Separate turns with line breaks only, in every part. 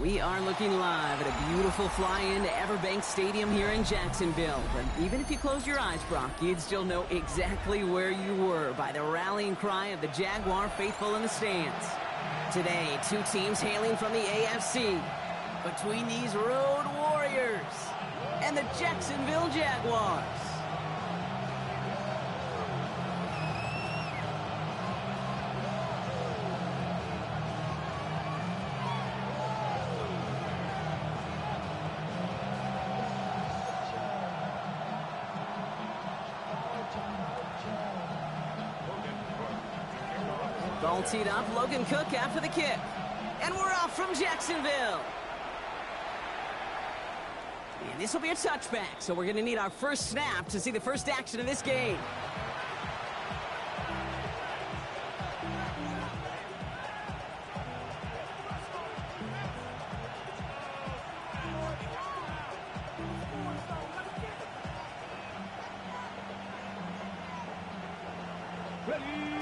We are looking live at a beautiful fly-in to Everbank Stadium here in Jacksonville. But even if you close your eyes, Brock, you'd still know exactly where you were by the rallying cry of the Jaguar faithful in the stands. Today, two teams hailing from the AFC. Between these road warriors and the Jacksonville Jaguars. Ball teed up, Logan Cook after the kick. And we're off from Jacksonville. And this will be a touchback, so we're going to need our first snap to see the first action of this game.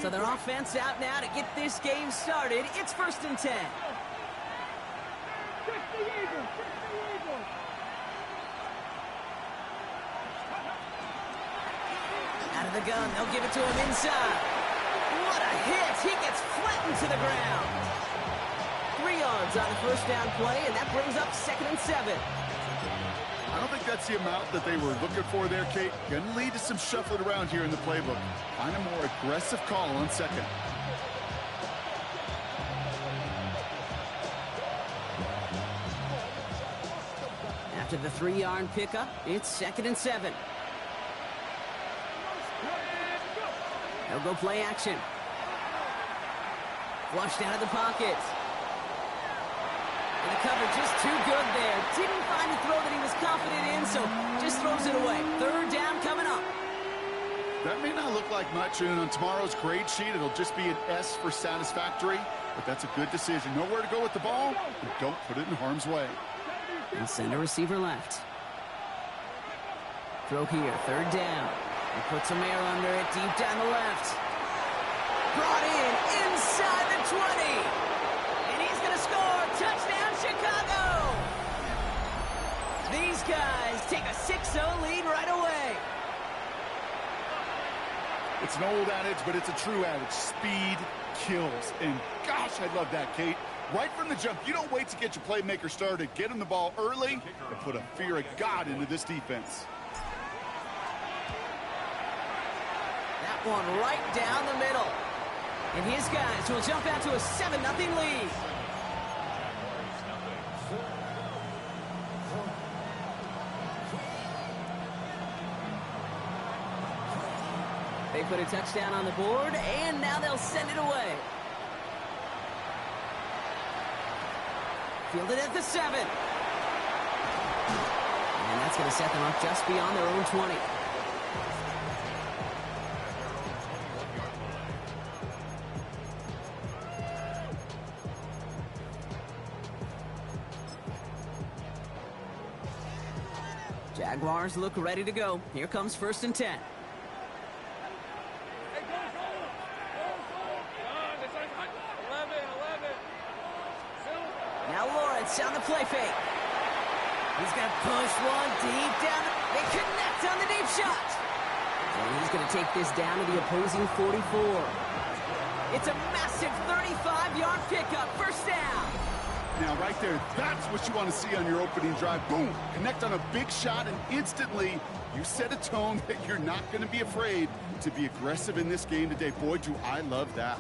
So their offense out now to get this game started. It's 1st and 10. Out of the gun, they'll give it to him inside. What a hit! He gets flattened to the ground. 3 yards on the first down play, and that brings up 2nd and 7.
I don't think that's the amount that they were looking for there, Kate. Going to lead to some shuffling around here in the playbook. Find a more aggressive call on 2nd.
After the 3-yard pickup, it's 2nd and 7. They'll go play action. Flushed out of the pocket. And the cover just too good there. Didn't find a throw that he was confident in, so just throws it away. 3rd down coming up.
That may not look like much, and on tomorrow's grade sheet, it'll just be an S for satisfactory, but that's a good decision. Know where to go with the ball, and don't put it in harm's way.
And send a receiver left. Throw here, 3rd down. He puts some air under it, deep down the left. Brought in, inside the 20. And he's going to score. Touchdown, Chicago! These guys take a 6-0 lead right away.
It's an old adage, but it's a true adage. Speed kills. And gosh, I love that, Kate. Right from the jump, you don't wait to get your playmaker started. Get him the ball early and put a fear of God into this defense.
That one right down the middle. And his guys will jump out to a 7-0 lead. They put a touchdown on the board, and now they'll send it away. Fielded at the 7. And that's going to set them up just beyond their own 20. Jaguars look ready to go. Here comes 1st and 10. Now Lawrence on the play fake. He's going to push one deep down. They connect on the deep shot. And he's going to take this down to the opposing 44. It's a massive 35-yard pickup. 1st down.
Now, right there, that's what you want to see on your opening drive. Boom! Connect on a big shot, and instantly you set a tone that you're not going to be afraid to be aggressive in this game today. Boy, do I love that.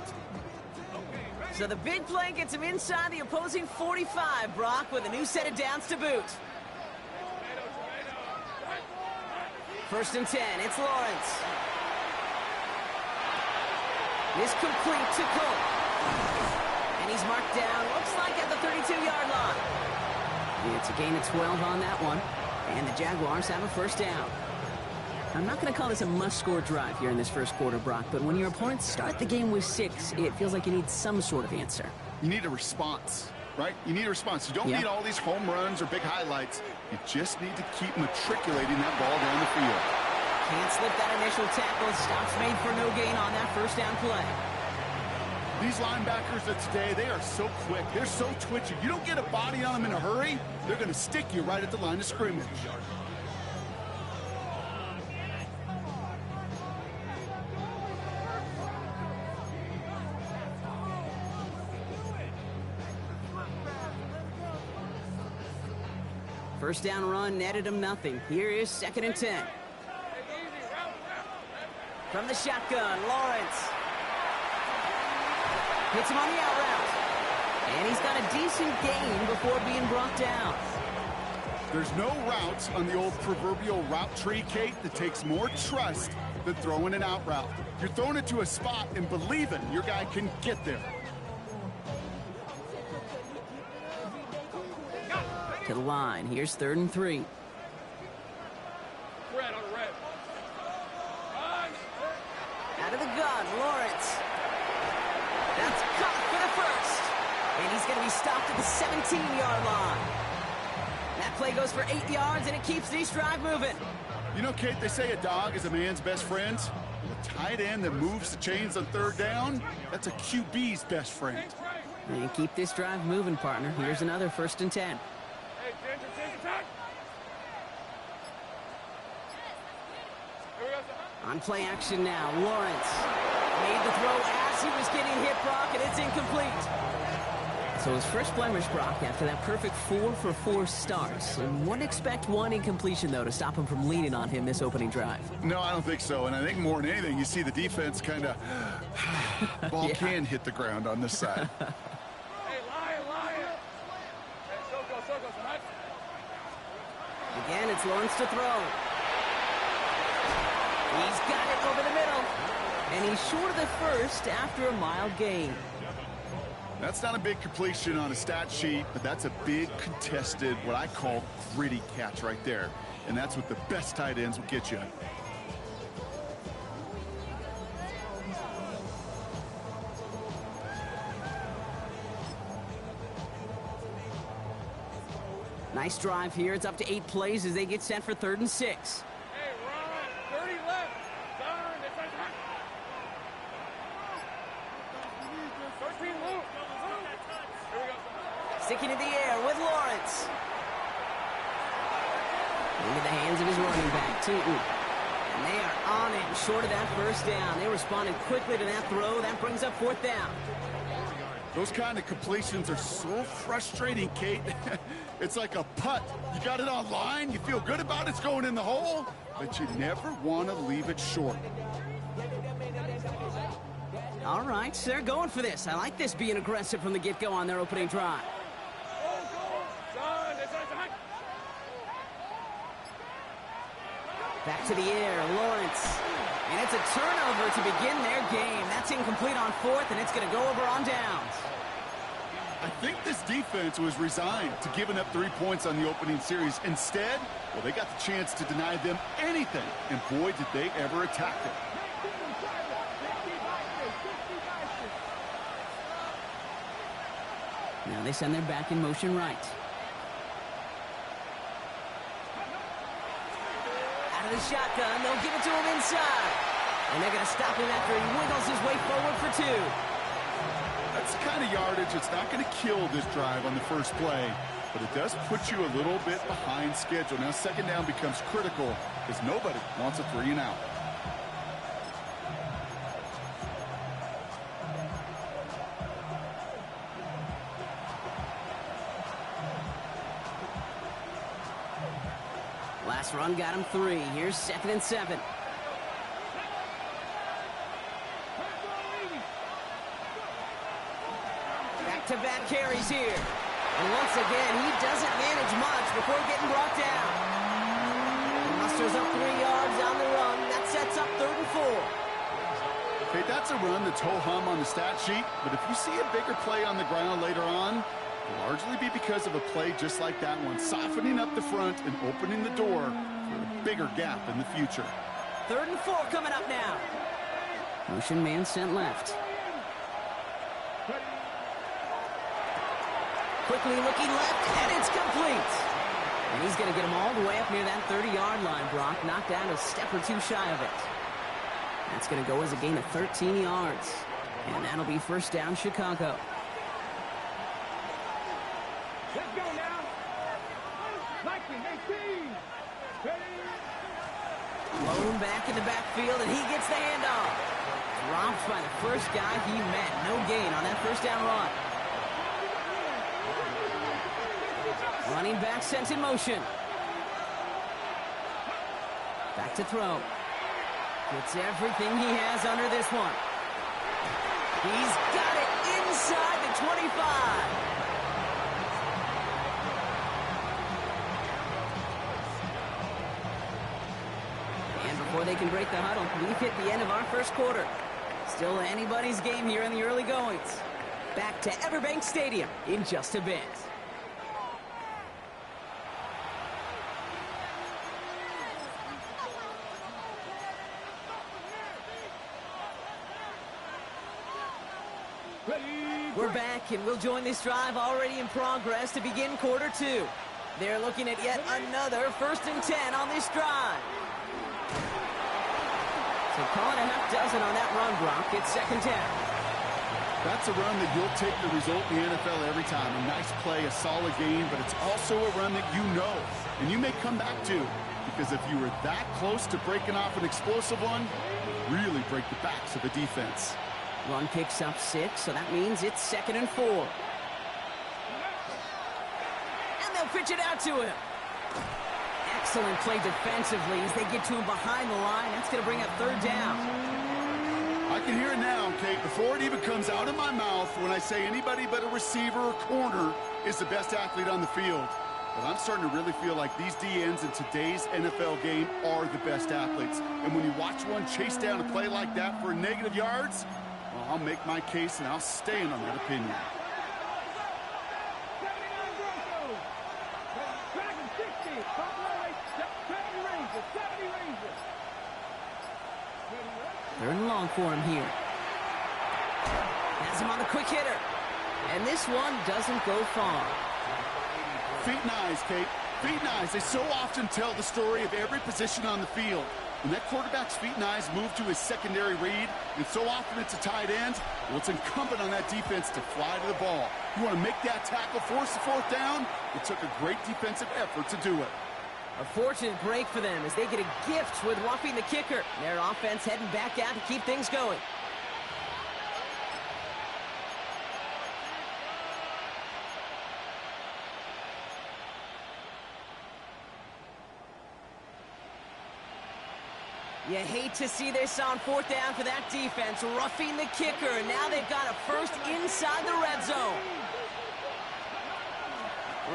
So the big play gets him inside the opposing 45, Brock, with a new set of downs to boot. 1st and 10, it's Lawrence. This complete to Cole. And he's marked down, looks like at the 32-yard line. It's a gain of 12 on that one. And the Jaguars have a 1st down. I'm not going to call this a must-score drive here in this 1st quarter, Brock, but when your opponents start the game with 6, it feels like you need some sort of answer.
You need a response, right? You need a response. You don't need all these home runs or big highlights. You just need to keep matriculating that ball down the field.
Can't slip that initial tackle. Stops made for no gain on that 1st down play.
These linebackers of today, they are so quick. They're so twitchy. You don't get a body on them in a hurry, they're going to stick you right at the line of scrimmage.
First down run netted him nothing. Here is 2nd and 10. From the shotgun, Lawrence. Hits him on the out route. And he's got a decent gain before being brought down.
There's no routes on the old proverbial route tree, Kate, that takes more trust than throwing an out route. You're throwing it to a spot and believing your guy can get there.
To the line. Here's 3rd and 3. Out of the gun, Lawrence. That's caught for the 1st. And he's going to be stopped at the 17-yard line. That play goes for 8 yards, and it keeps this drive moving.
You know, Kate, they say a dog is a man's best friend. A tight end that moves the chains on 3rd down, that's a QB's best friend.
And keep this drive moving, partner. Here's another 1st and 10. On play action now, Lawrence made the throw as he was getting hit, Brock, and it's incomplete. So his first blemish, Brock, after that perfect 4-for-4 starts. And wouldn't expect one incompletion, though, to stop him from leaning on him this opening drive.
No, I don't think so. And I think more than anything, you see the defense kind of... ball can hit the ground on this side.
Again, it's Lawrence to throw. He's got it over the middle. And he's short of the 1st after a mild gain.
That's not a big completion on a stat sheet, but that's a big contested, what I call gritty catch right there. And that's what the best tight ends will get you.
Nice drive here. It's up to 8 plays as they get set for 3rd and 6. Sticking in the air with Lawrence. Into the hands of his running back, Tootin. And they are on it, short of that 1st down. They responded quickly to that throw. That brings up 4th down.
Those kind of completions are so frustrating, Kate. It's like a putt. You got it on line, you feel good about it, it's going in the hole, but you never want to leave it short.
All right, so they're going for this. I like this being aggressive from the get-go on their opening drive. Back to the air, Lawrence. And it's a turnover to begin their game. That's incomplete on fourth, and it's going to go over on downs.
I think this defense was resigned to giving up 3 points on the opening series. Instead, well, they got the chance to deny them anything, and boy, did they ever attack it.
Now they send their back in motion right. Out of the shotgun, they'll give it to him inside. And they're going to stop him after he wiggles his way forward for 2.
That's the kind of yardage that's not going to kill this drive on the first play, but it does put you a little bit behind schedule. Now second down becomes critical because nobody wants a 3 and out.
Last run got him 3. Here's 2nd and 7. Back-to-back carries here. And once again, he doesn't manage much before getting brought down. He musters up 3 yards on the run. That sets up 3rd and 4.
Okay, that's a run that's ho-hum on the stat sheet, but if you see a bigger play on the ground later on, it'll largely be because of a play just like that one, softening up the front and opening the door for a bigger gap in the future.
3rd and 4 coming up now. Motion man sent left. Quickly looking left, and it's complete. And he's going to get him all the way up near that 30-yard line, Brock. Knocked out a step or 2 shy of it. That's going to go as a gain of 13 yards. And that'll be first down, Chicago.
Let's go now.
Blown back in the backfield, and he gets the handoff. Dropped by the first guy he met. No gain on that first down run. Running back sent in motion. Back to throw. Gets everything he has under this one. He's got it inside the 25. And before they can break the huddle, we've hit the end of our first quarter. Still anybody's game here in the early goings. Back to Everbank Stadium in just a bit. We're back, and we'll join this drive already in progress to begin quarter 2. They're looking at yet another 1st and 10 on this drive. So call it a half dozen on that run, Brock. It's 2nd down.
That's a run that you'll take the result in the NFL every time. A nice play, a solid gain, but it's also a run that you know, and you may come back to, because if you were that close to breaking off an explosive one, you really break the backs of the defense.
Run picks up 6, so that means it's 2nd and 4. And they'll pitch it out to him. Excellent play defensively as they get to him behind the line. That's going to bring up 3rd down.
I can hear it now, Kate, before it even comes out of my mouth when I say anybody but a receiver or corner is the best athlete on the field. But I'm starting to really feel like these DNs in today's NFL game are the best athletes. And when you watch one chase down a play like that for negative yards, well, I'll make my case and I'll stand on that opinion.
Third and long for him here. Has him on the quick hitter. And this one doesn't go far.
Feet and eyes, Kate. Feet and eyes. They so often tell the story of every position on the field. When that quarterback's feet and eyes move to his secondary read, and so often it's a tight end, well, it's incumbent on that defense to fly to the ball. You want to make that tackle, force the 4th down? It took a great defensive effort to do it.
A fortunate break for them as they get a gift with roughing the kicker. Their offense heading back out to keep things going. You hate to see this on 4th down for that defense, roughing the kicker, and now they've got a first inside the red zone.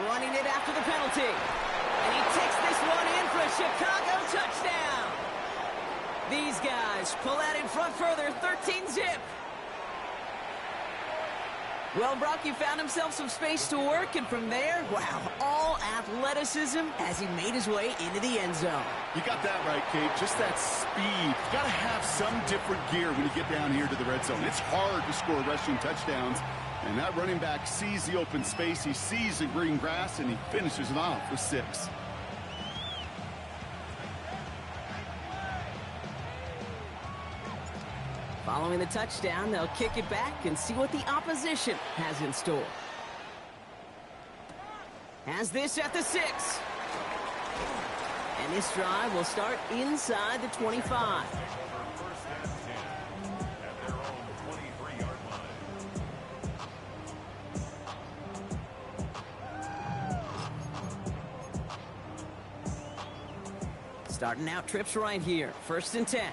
Running it after the penalty. And he takes this one in for a Chicago touchdown. These guys pull out in front further, 13-zip. Well, Brock, he found himself some space to work, and from there, wow, all athleticism as he made his way into the end zone.
You got that right, Kate. Just that speed. You got to have some different gear when you get down here to the red zone. It's hard to score rushing touchdowns, and that running back sees the open space. He sees the green grass, and he finishes it off with 6.
Following the touchdown, they'll kick it back and see what the opposition has in store. Has this at the 6. And this drive will start inside the 25. Starting out trips right here. 1st and 10.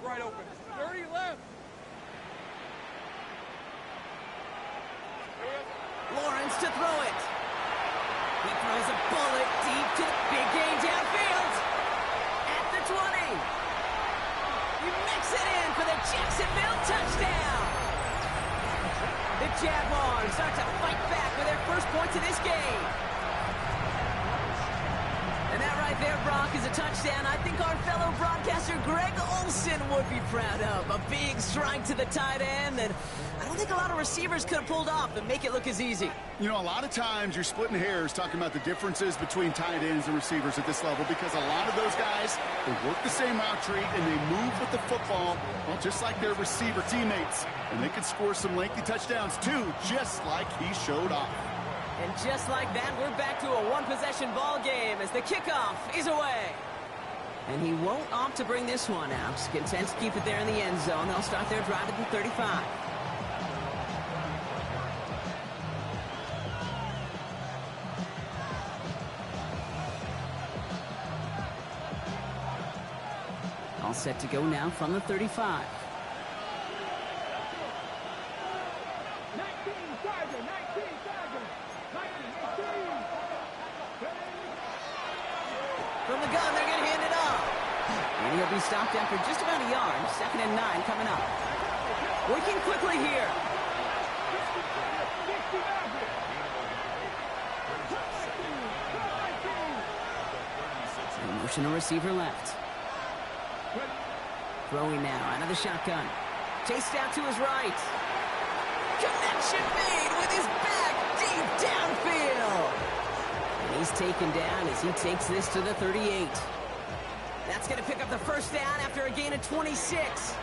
Right open. 30 left.
Lawrence to throw it. He throws a bullet deep to the big gain downfield. At the 20. He makes it in for the Jacksonville touchdown. The Jaguars start to fight back with their first points of this game. And that right there, Brock, is a touchdown I think our fellow broadcaster Greg Olsen would be proud of. A big strike to the tight end that I don't think a lot of receivers could have pulled off and make it look as easy.
You know, a lot of times you're splitting hairs talking about the differences between tight ends and receivers at this level because a lot of those guys, they work the same route tree and they move with the football, well, just like their receiver teammates. And they can score some lengthy touchdowns too, just like he showed off.
And just like that, we're back to a one-possession ball game as the kickoff is away. And he won't opt to bring this one out. He's content to keep it there in the end zone. They'll start their drive at the 35. All set to go now from the 35. From the gun, they're going to hand it off. And he'll be stopped after just about a yard. 2nd and 9 coming up. Working quickly here. And motion a receiver left. Throwing now out of the shotgun. Chased out to his right. Connection made with his back deep downfield. And he's taken down as he takes this to the 38. That's going to pick up the first down after a gain of 26.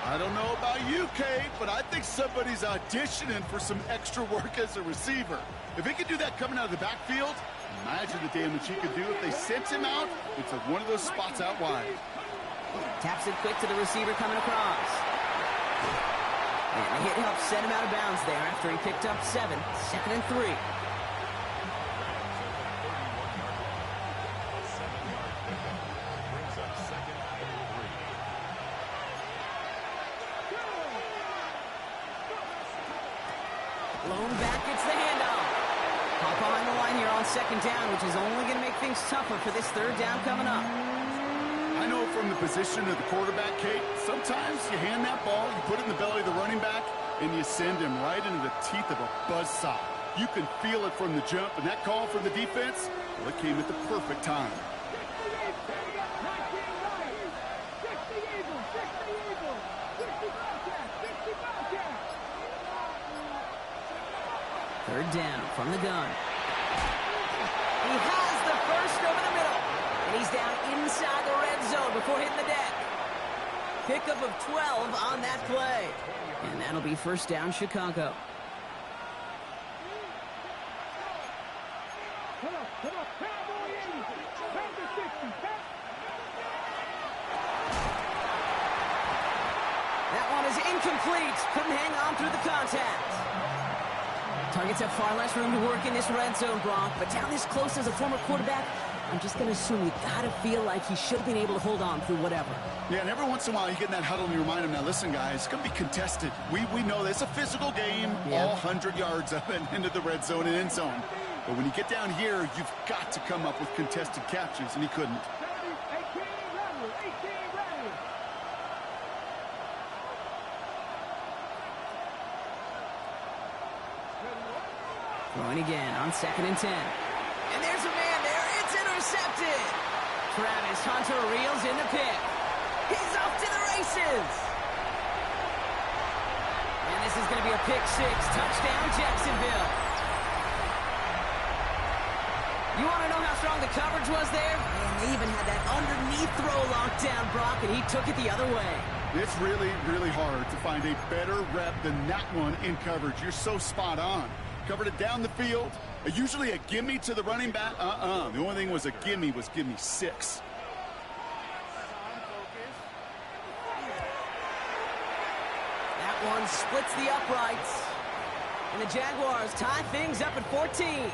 I don't know about you, Kate, but I think somebody's auditioning for some extra work as a receiver. If he could do that coming out of the backfield, imagine the damage he could do if they sent him out into one of those spots out wide.
Taps it quick to the receiver coming across. And the hit helps set him out of bounds there after he picked up 7. 2nd and 3. Blown back, gets the handoff. Hop behind the line here on 2nd down, which is only going to make things tougher for this 3rd down coming up.
I know from the position of the quarterback, Kate, sometimes you hand that ball, you put it in the belly of the running back, and you send him right into the teeth of a buzzsaw. You can feel it from the jump, and that call from the defense, well, it came at the perfect time.
Third down from the gun. He has the first over the middle. And he's down inside the red zone before hitting the deck. Pickup of 12 on that play. And that'll be first down, Chicago. That one is incomplete. Couldn't hang on through the contact. Targets have far less room to work in this red zone, Brock, but down this close as a former quarterback, I'm just going to assume you got to feel like he should have been able to hold on through whatever.
Yeah, and every once in a while you get in that huddle and you remind him, now listen, guys, it's going to be contested. We know this. It's a physical game, all 100 yards up and into the red zone and end zone. But when you get down here, you've got to come up with contested catches, and he couldn't.
Throwing again on 2nd and 10. And there's a man there. It's intercepted. Travis Hunter reels in the pick. He's off to the races. And this is going to be a pick 6. Touchdown, Jacksonville. You want to know how strong the coverage was there? And they even had that underneath throw locked down, Brock, and he took it the other way.
It's really, really hard to find a better rep than that one in coverage. You're so spot on. Covered it down the field. Usually a gimme to the running back. The only thing was a gimme was give me 6.
That one splits the uprights. And the Jaguars tie things up at 14.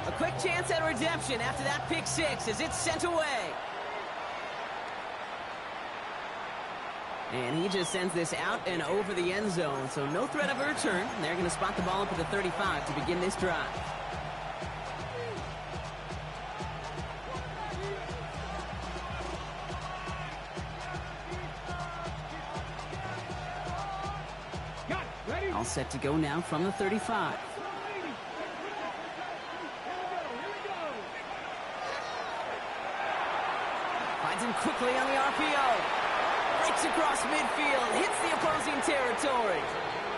A quick chance at redemption after that pick 6 as it's sent away. And he just sends this out and over the end zone, so no threat of a return. They're going to spot the ball up at the 35 to begin this drive. All set to go now from the 35. Finds him quickly on the RPO. Breaks across midfield, hits the opposing territory.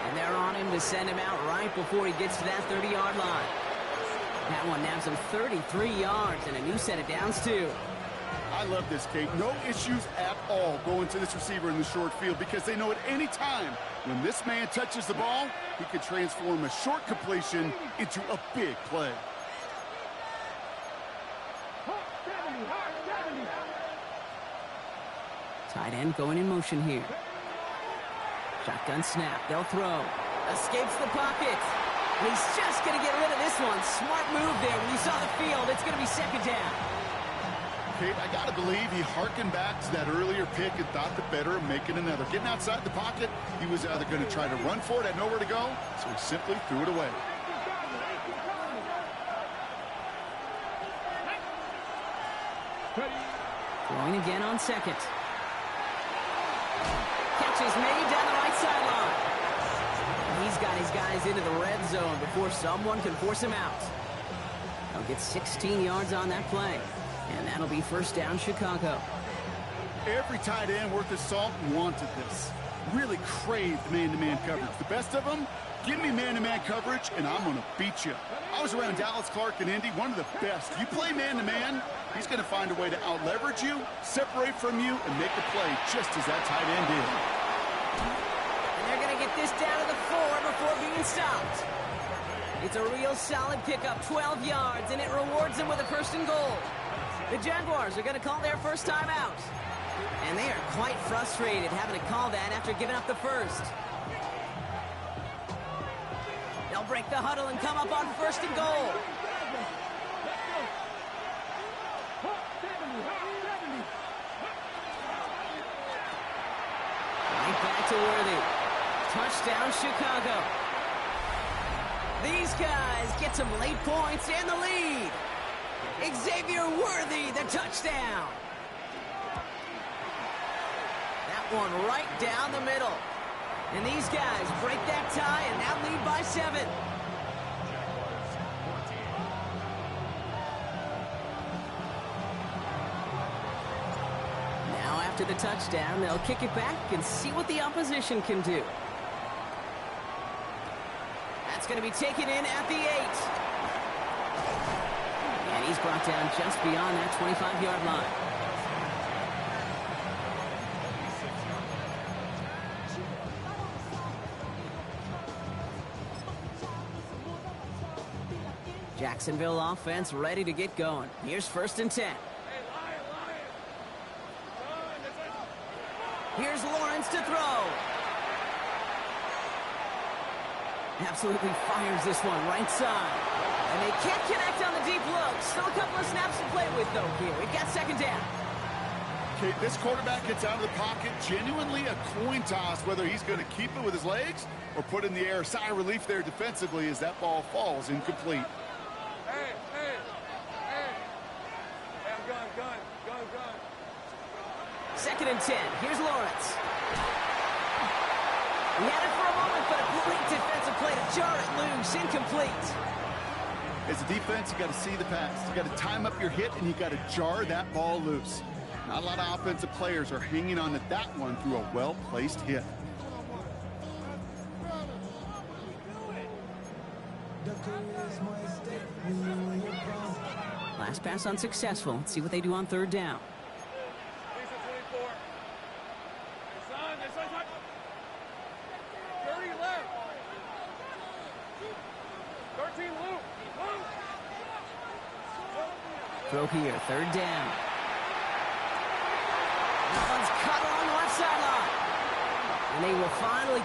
And they're on him to send him out right before he gets to that 30-yard line. That one nabs him 33 yards and a new set of downs, too.
I love this, Kate. No issues at all going to this receiver in the short field because they know at any time when this man touches the ball, he could transform a short completion into a big play.
Tight end going in motion here. Shotgun snap. They'll throw. Escapes the pocket. And he's just going to get rid of this one. Smart move there. When you saw the field, it's going to be 2nd down.
Kate, I got to believe he harkened back to that earlier pick and thought the better of making another. Getting outside the pocket, he was either going to try to run for it, had nowhere to go, so he simply threw it away.
Throwing again on 2nd. Catch is made down the right sideline. He's got his guys into the red zone before someone can force him out. They'll get 16 yards on that play. And that'll be 1st down, Chicago.
Every tight end worth his salt wanted this. Really craved man-to-man coverage. The best of them, give me man-to-man coverage, and I'm going to beat you. I was around Dallas Clark and Indy, one of the best. You play man-to-man, he's going to find a way to out-leverage you, separate from you, and make the play just as that tight end did.
And they're going to get this down to the 4 before being stopped. It's a real solid pickup, 12 yards, and it rewards them with a 1st and goal. The Jaguars are going to call their first time out. And they are quite frustrated having to call that after giving up the 1st. They'll break the huddle and come up on 1st and goal. Right back to Worthy. Touchdown, Chicago. These guys get some late points and the lead. Xavier Worthy, the touchdown. That one right down the middle. And these guys break that tie and now lead by 7. Now after the touchdown, they'll kick it back and see what the opposition can do. That's going to be taken in at the 8. And he's brought down just beyond that 25-yard line. Jacksonville offense ready to get going. Here's 1st and 10. Here's Lawrence to throw. Absolutely fires this one right side. And they can't connect on the deep look. Still a couple of snaps to play with, though, here. We've got second down.
Okay, this quarterback gets out of the pocket. Genuinely a coin toss whether he's going to keep it with his legs or put it in the air. Sigh of relief there defensively as that ball falls incomplete.
Hey, hey, hey. Hey, I'm gun.
Second and 10. Here's Lawrence. He had it for a moment, but a great defensive play to jar it loose. Incomplete.
As a defense, you got to see the pass. You got to time up your hit, and you got to jar that ball loose. Not a lot of offensive players are hanging on to that one through a well-placed hit.
Last pass unsuccessful. Let's see what they do on third down.
30 left. 13 loop.
Throw here, third down. That one's cut along the left sideline. And they will finally...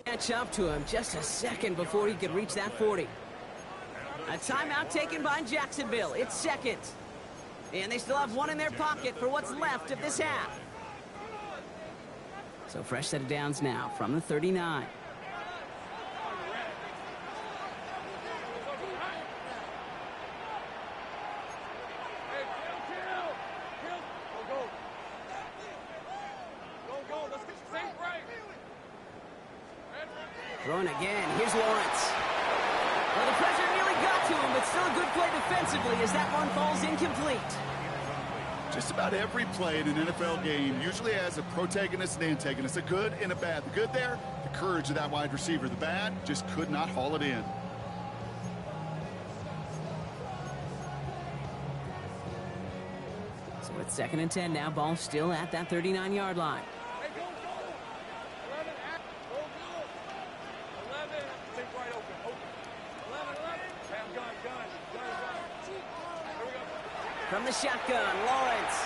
catch up to him just a second before he could reach that 40. A timeout taken by Jacksonville. It's second. And they still have one in their pocket for what's left of this half. So fresh set of downs now from the 39. Throwing again. Here's Lawrence. Well, the pressure nearly got to him, but still a good play defensively as that one falls incomplete.
Just about every play in an NFL game usually has a protagonist and antagonist, a good and a bad. The good there, the courage of that wide receiver. The bad, just could not haul it in.
So it's second and 10 now. Ball still at that 39-yard line. From the shotgun, Lawrence.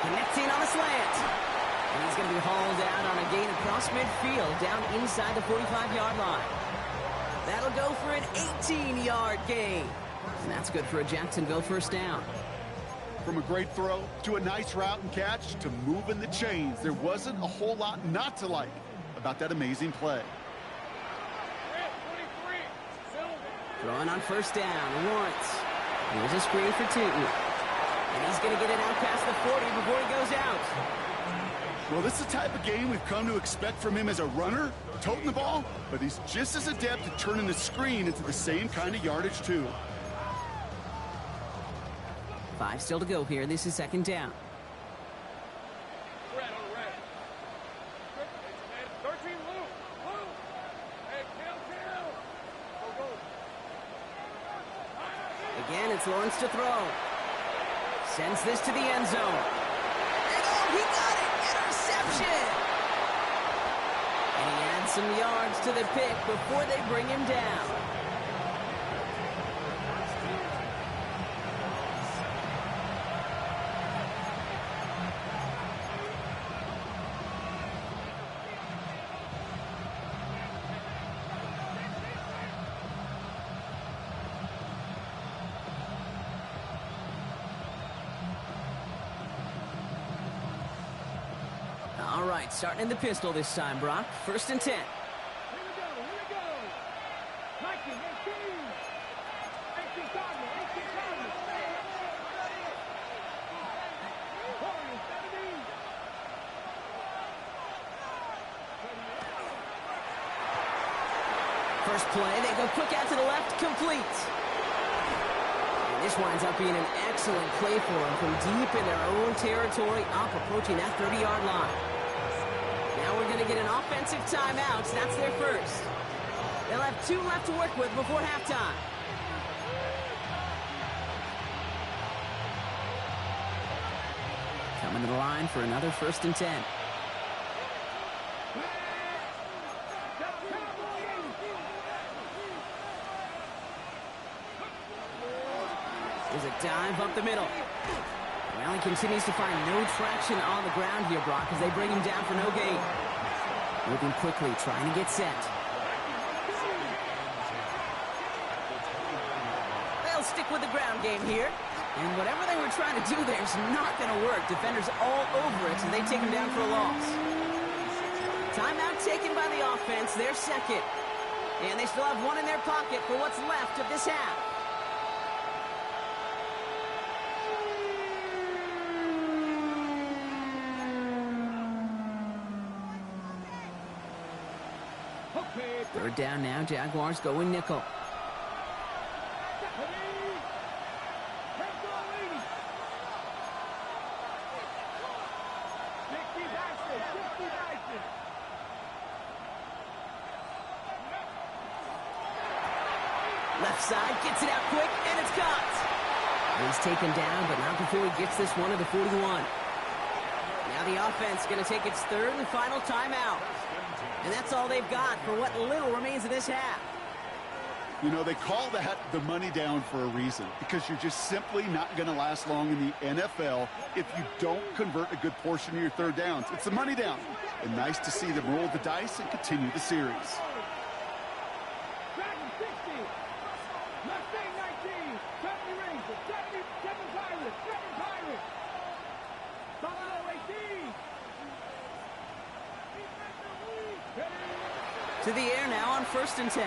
Connecting on the slant. And he's going to be hauled out on a gain across midfield down inside the 45-yard line. That'll go for an 18-yard gain. And that's good for a Jacksonville first down.
From a great throw to a nice route and catch to moving the chains, there wasn't a whole lot not to like about that amazing play.
Throwing on first down, Lawrence. Here's a screen for 2. And he's going to get it out past the 40 before he goes out.
Well, this is the type of game we've come to expect from him as a runner, toting the ball, but he's just as adept at turning the screen into the same kind of yardage, too.
5 still to go here. This is second down. Again, it's Lawrence to throw. Sends this to the end zone. And oh, he got it! Interception! And he adds some yards to the pick before they bring him down. All right, starting in the pistol this time, Brock. First and 10.
Here we go. Mikey, 18. 18 Cardinal, 18 Cardinal. Warriors, 17.
First play, they go quick out to the left, complete. And this winds up being an excellent play for them from deep in their own territory, up approaching that 30-yard line. Now we're going to get an offensive timeout. That's their first. They'll have 2 left to work with before halftime. Coming to the line for another 1st and 10. There's a dive up the middle. Well, he continues to find no traction on the ground here, Brock, as they bring him down for no gain. Moving quickly, trying to get set. They'll stick with the ground game here. And whatever they were trying to do there is not going to work. Defenders all over it, so they take him down for a loss. Timeout taken by the offense, their second. And they still have 1 in their pocket for what's left of this half. Third down now, Jaguars going nickel. Left side, gets it out quick, and it's caught. He's taken down, but not before he gets this one to the 41. Now the offense going to take its 3rd and final timeout. And that's all they've got for what little remains of this half.
You know, they call that the money down for a reason, because you're just simply not going to last long in the NFL if you don't convert a good portion of your 3rd downs. It's the money down. And nice to see them roll the dice and continue the series.
To the air now on 1st and 10.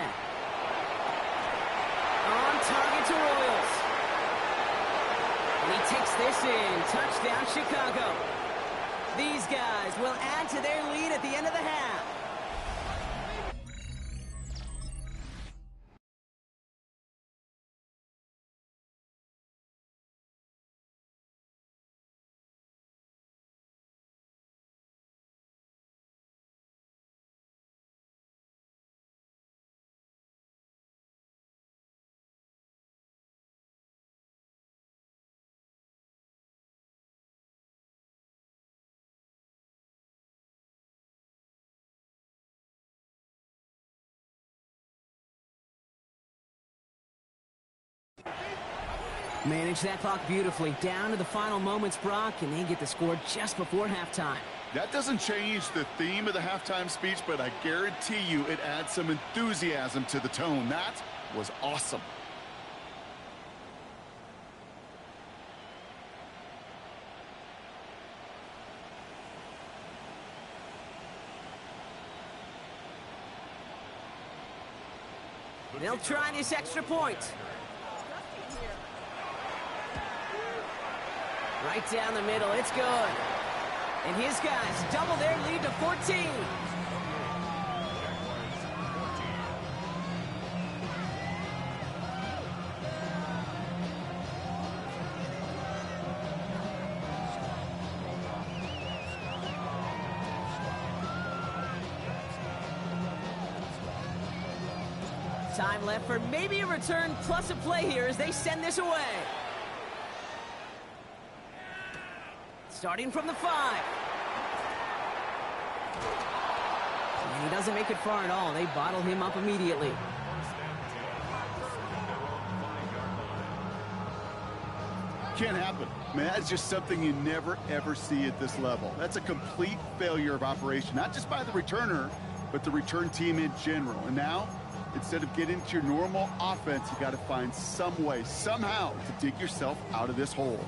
On target to Royals. And he takes this in. Touchdown, Chicago. These guys will add to their lead at the end of the half. Manage that clock beautifully. Down to the final moments, Brock, and they get the score just before halftime.
That doesn't change the theme of the halftime speech, but I guarantee you it adds some enthusiasm to the tone. That was awesome.
They'll try this extra point. Right down the middle, it's good. And his guys double their lead to 14. Time left for maybe a return plus a play here as they send this away. Starting from the 5. And he doesn't make it far at all. They bottle him up immediately.
Can't happen. Man, that's just something you never, ever see at this level. That's a complete failure of operation, not just by the returner, but the return team in general. And now, instead of getting into your normal offense, you got to find some way, somehow, to dig yourself out of this hole.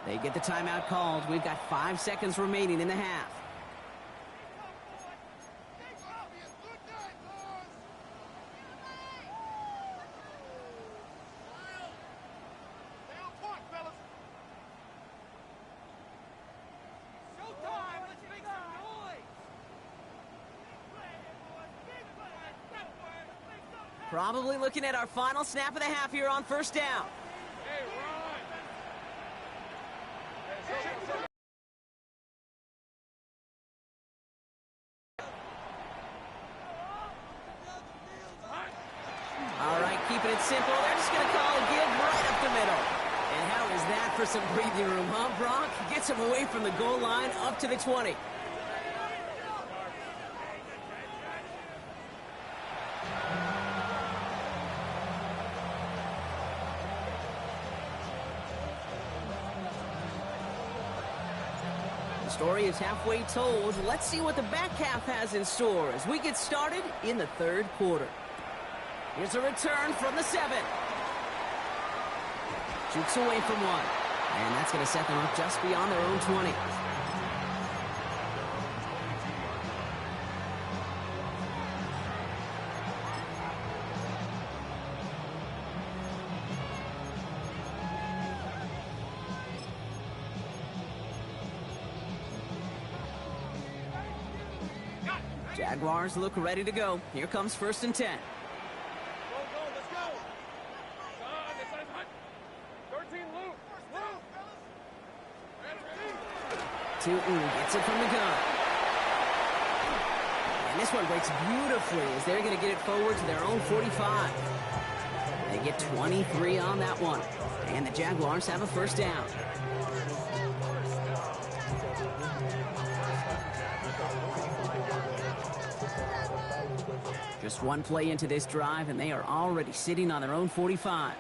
They get the timeout called. We've got 5 seconds remaining in the half. Probably looking at our final snap of the half here on first down. All right, keeping it simple. They're just going to call a give right up the middle. And how is that for some breathing room, huh, Brock? Gets him away from the goal line up to the 20. The story is halfway told. Let's see what the back half has in store as we get started in the third quarter. Here's a return from the 7. Jukes away from one. And that's going to set them up just beyond their own 20. Jaguars look ready to go. Here comes 1st and 10. Gets it from the gun. And this one breaks beautifully as they're going to get it forward to their own 45. They get 23 on that one. And the Jaguars have a first down. Just one play into this drive, and they are already sitting on their own 45.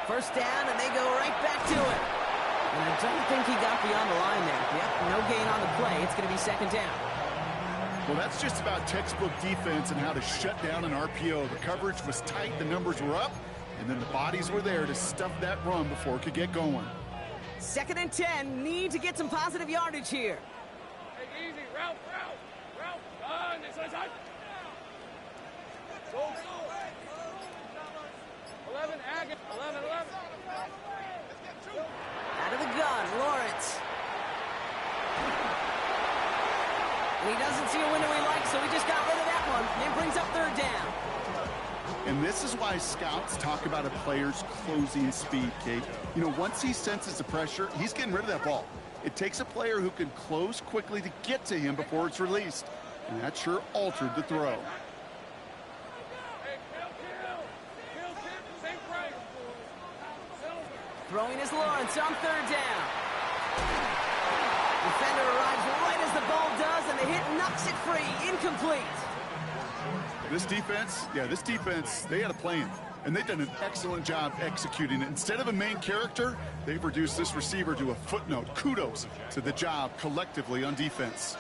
First down, and they go right back to it. And I don't think he got beyond the line there. Yep, no gain on the play. It's going to be 2nd down.
Well, that's just about textbook defense and how to shut down an RPO. The coverage was tight, the numbers were up, and then the bodies were there to stuff that run before it could get going.
2nd and 10, need to get some positive yardage here.
Hey, easy, route. This side. Go. 11, Agate. 11.
Out of the gun, Lawrence. And he doesn't see a window he likes, so he just got rid of that one. And brings up 3rd down.
And this is why scouts talk about a player's closing speed, Kate. You know, once he senses the pressure, he's getting rid of that ball. It takes a player who can close quickly to get to him before it's released. And that sure altered the throw.
Throwing is Lawrence on 3rd down. Defender arrives right as the ball does, and the hit knocks it free. Incomplete.
This defense, they had a plan, and they've done an excellent job executing it. Instead of a main character, they've reduced this receiver to a footnote. Kudos to the job collectively on defense.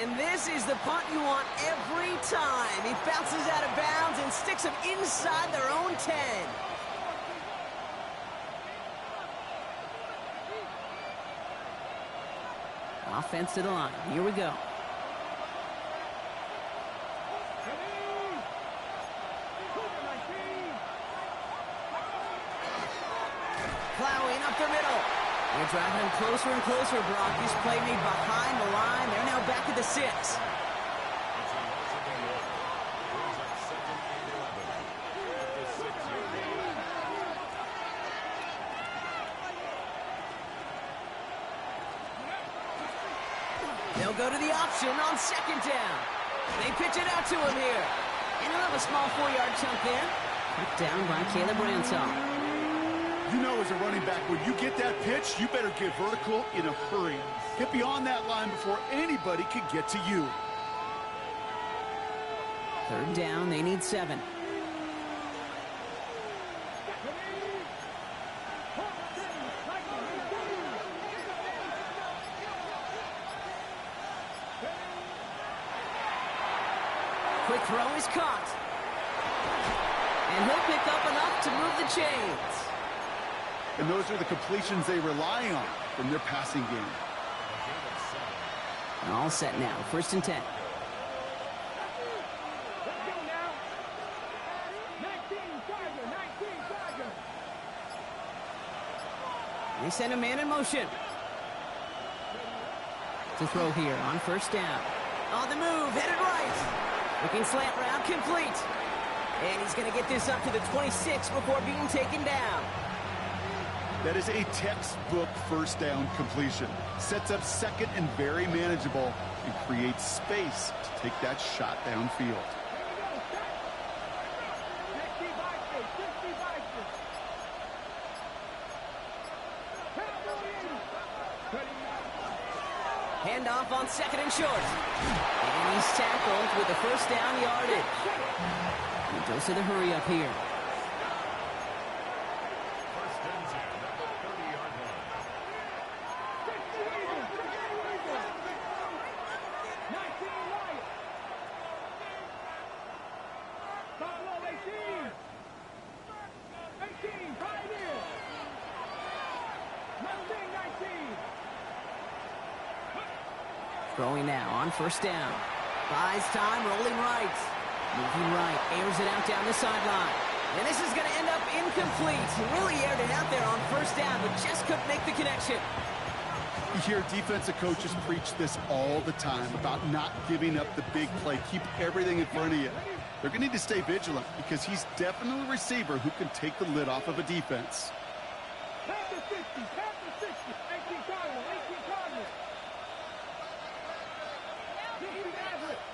And this is the punt you want every time. He bounces out of bounds and sticks them inside their own 10. Offense to the line. Here we go. Plowing up the middle. They're driving him closer and closer, Brock. This play made behind the line. They're now back at the 6. They'll go to the option on 2nd down. They pitch it out to him here. And he'll have a small 4-yard chunk there. Put down by Caleb Ransom.
You know, as a running back, when you get that pitch, you better get vertical in a hurry. Get beyond that line before anybody can get to you.
3rd down, they need 7. quick throw is caught. And he'll pick up enough to move the chains.
And those are the completions they rely on from their passing game.
All set now, 1st and 10.
Let's go now. 19 Charger, 19 Charger.
They send a man in motion. To throw here on 1st down. On the move, headed right. Looking slant route, complete. And he's going to get this up to the 26 before being taken down.
That is a textbook 1st down completion. Sets up 2nd and very manageable and creates space to take that shot downfield.
65.
Handoff on 2nd and short. And he's tackled with the 1st down yardage. He goes to the hurry up here. Throwing now on 1st down. Buys time, rolling right. Moving right, airs it out down the sideline. And this is going to end up incomplete. He really aired it out there on 1st down, but just couldn't make the connection.
You hear defensive coaches preach this all the time about not giving up the big play. Keep everything in front of you. They're going to need to stay vigilant because he's definitely a receiver who can take the lid off of a defense.
Past the 60, 18 Cardinals, 18 Cardinals.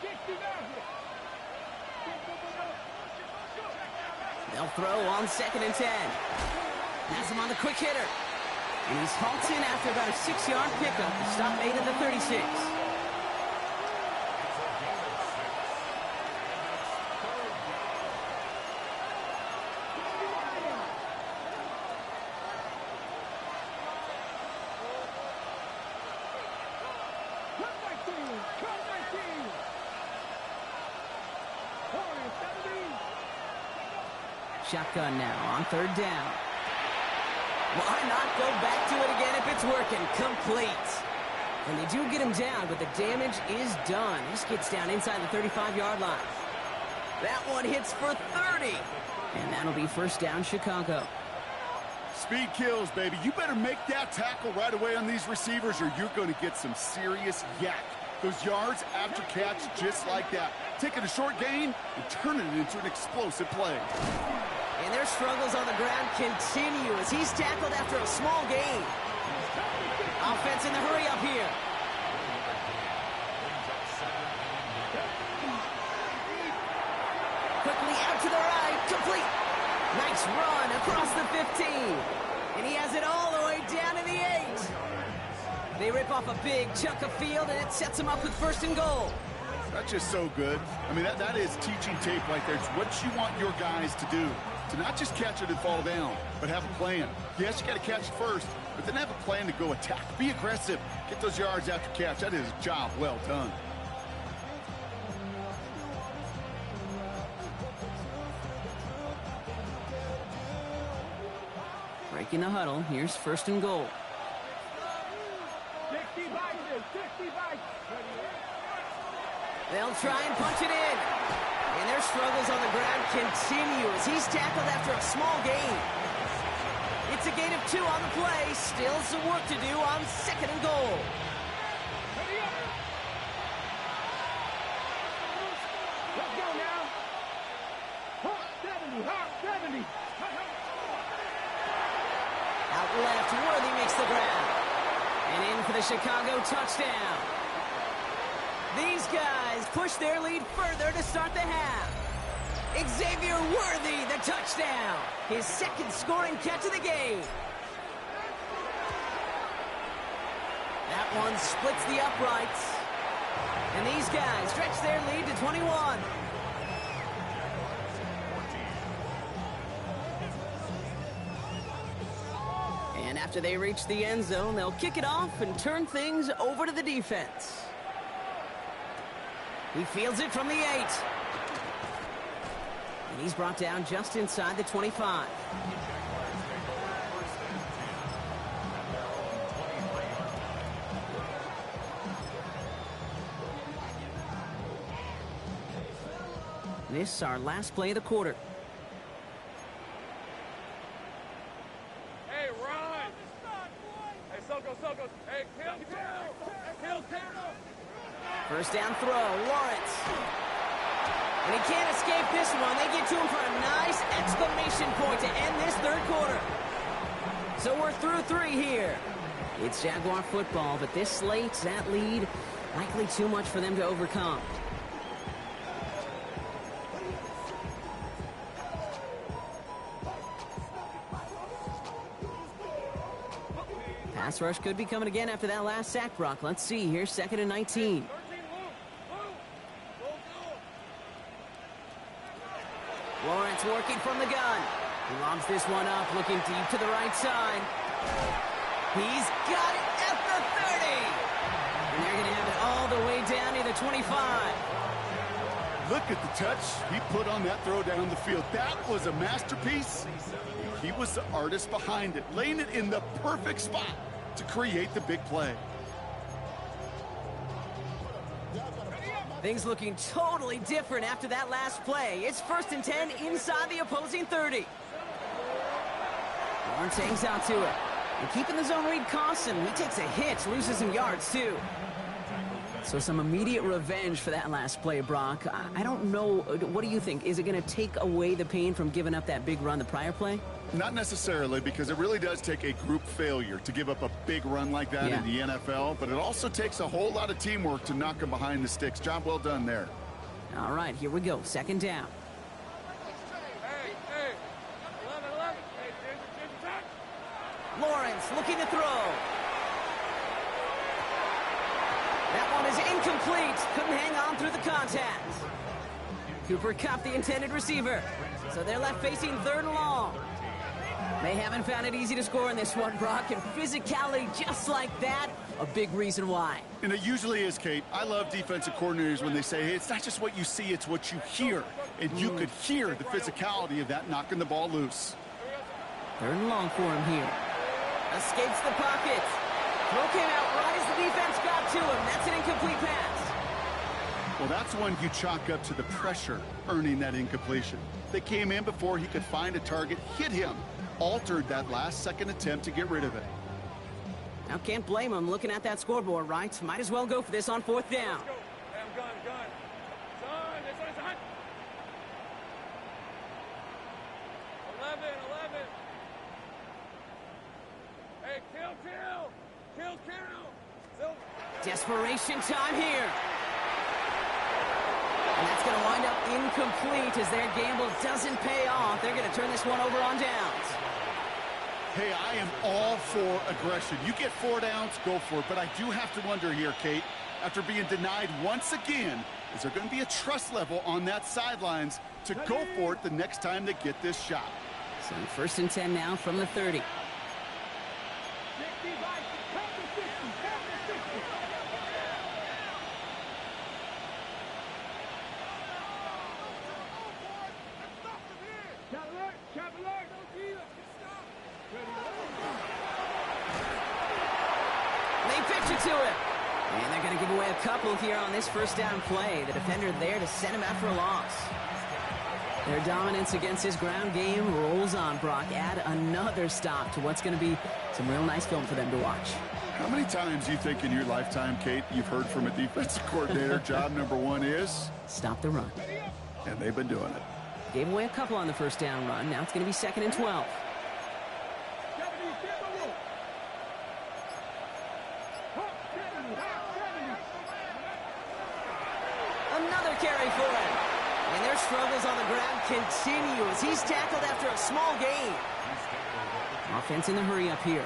60 average.
They'll throw on 2nd and 10. Has him on the quick hitter. And he's halted after about a 6-yard pickup. The stop made at the 36. Shotgun now on 3rd down. Why not go back to it again if it's working? Complete. And they do get him down, but the damage is done. This gets down inside the 35-yard line. That one hits for 30. And that'll be 1st down, Chicago.
Speed kills, baby. You better make that tackle right away on these receivers or you're going to get some serious yak. Those yards after catch just like that. Taking a short gain and turning it into an explosive play.
And their struggles on the ground continue as he's tackled after a small gain. Offense in the hurry up here. Quickly out to the right, complete. Nice run across the 15. And he has it all the way down to the 8. They rip off a big chunk of field and it sets them up with 1st and goal.
That's just so good. I mean, that is teaching tape right there. It's what you want your guys to do. To not just catch it and fall down, but have a plan. Yes, you got to catch it first, but then have a plan to go attack. Be aggressive. Get those yards after catch. That is a job well done.
Breaking the huddle. Here's 1st and goal.
60 Vikings.
They'll try and punch it in. And their struggles on the ground continue as he's tackled after a small gain. It's a gain of 2 on the play. Still some work to do on 2nd and goal.
Let's go now. Hawk 70.
Out left, Worthy makes the grab. And in for the Chicago touchdown. These guys push their lead further to start the half. Xavier Worthy, the touchdown. His 2nd scoring catch of the game. That one splits the uprights. And these guys stretch their lead to 21. And after they reach the end zone, they'll kick it off and turn things over to the defense. He fields it from the 8. And he's brought down just inside the 25. This is our last play of the quarter.
Hey, Ron! Hey, Soko! Hey, kill!
First down throw, Lawrence. And he can't escape this one. They get to him for a nice exclamation point to end this third quarter. So we're through 3 here. It's Jaguar football, but this slates that lead likely too much for them to overcome. Pass rush could be coming again after that last sack, Brock. Let's see here, 2nd and 19. Lawrence working from the gun. He lobs this one up, looking deep to the right side. He's got it at the 30. And they're going to have it all the way down to the 25.
Look at the touch he put on that throw down the field. That was a masterpiece. He was the artist behind it, laying it in the perfect spot to create the big play.
Things looking totally different after that last play. It's 1st and 10 inside the opposing 30. Lawrence hangs out to it. And keeping the zone read costs him. He takes a hit, loses some yards too. So some immediate revenge for that last play, Brock. I don't know. What do you think? Is it going to take away the pain from giving up that big run the prior play?
Not necessarily, because it really does take a group failure to give up a big run like that in the NFL, but it also takes a whole lot of teamwork to knock him behind the sticks. Job well done there.
All right, here we go. 2nd down.
Hey, 11. Hey, ginger,
Lawrence looking to throw. That one is incomplete. Couldn't hang on through the contact. Cooper Kupp, the intended receiver. So they're left facing 3rd and long. They haven't found it easy to score in this one, Brock, and physicality just like that, a big reason why.
And it usually is, Kate. I love defensive coordinators when they say, hey, it's not just what you see, it's what you hear. And you could hear the physicality of that knocking the ball loose.
3rd and long for him here. Escapes the pocket. Throw came out right as the defense got to him. That's an incomplete pass.
Well, that's one you chalk up to the pressure earning that incompletion. They came in before he could find a target, hit him, altered that last-second attempt to get rid of it.
Now, can't blame him looking at that scoreboard, right? Might as well go for this on 4th down.
Gun. Son, it's hot. 11. Hey, kill.
Desperation time here. And that's going to wind up incomplete as their gamble doesn't pay off. They're going to turn this one over on downs.
Hey, I am all for aggression. You get 4 downs, go for it. But I do have to wonder here, Kate, after being denied once again, is there going to be a trust level on that sidelines to go for it the next time they get this shot?
So 1st and 10 now from the 30. To it. And they're going to give away a couple here on this 1st down play. The defender there to send him out for a loss. Their dominance against his ground game rolls on, Brock. Add another stop to what's going to be some real nice film for them to watch.
How many times do you think in your lifetime, Kate, you've heard from a defensive coordinator, job number 1 is?
Stop the run.
And they've been doing it.
Gave away a couple on the 1st down run. Now it's going to be 2nd and 12. Another carry for him. And their struggles on the ground continue as he's tackled after a small gain. Offense in the hurry up here.